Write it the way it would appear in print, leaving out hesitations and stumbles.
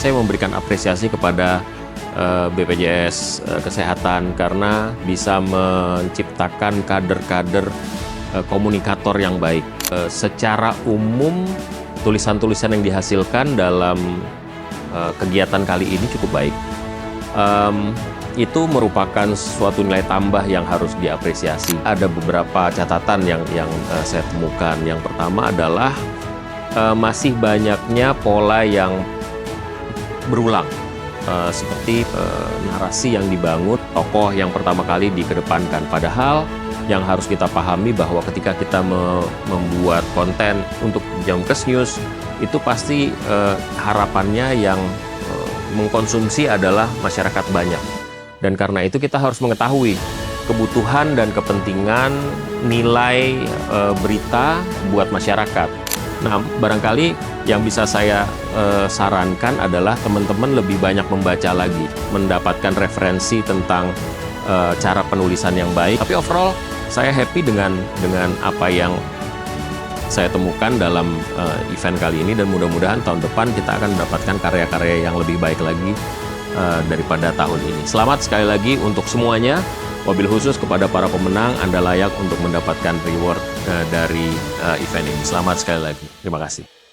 saya memberikan apresiasi kepada BPJS Kesehatan karena bisa menciptakan kader-kader komunikator yang baik. Secara umum, tulisan-tulisan yang dihasilkan dalam kegiatan kali ini cukup baik. Itu merupakan suatu nilai tambah yang harus diapresiasi. Ada beberapa catatan yang saya temukan. Yang pertama adalah masih banyaknya pola yang berulang. Seperti narasi yang dibangun, tokoh yang pertama kali dikedepankan. Padahal yang harus kita pahami bahwa ketika kita membuat konten untuk Jamkes News, itu pasti harapannya yang mengkonsumsi adalah masyarakat banyak. Dan karena itu kita harus mengetahui kebutuhan dan kepentingan nilai berita buat masyarakat. Nah, barangkali yang bisa saya sarankan adalah teman-teman lebih banyak membaca lagi, mendapatkan referensi tentang cara penulisan yang baik. Tapi overall, saya happy dengan apa yang saya temukan dalam event kali ini, dan mudah-mudahan tahun depan kita akan mendapatkan karya-karya yang lebih baik lagi daripada tahun ini. Selamat sekali lagi untuk semuanya. Wabil khusus kepada para pemenang, Anda layak untuk mendapatkan reward dari event ini. Selamat sekali lagi. Terima kasih.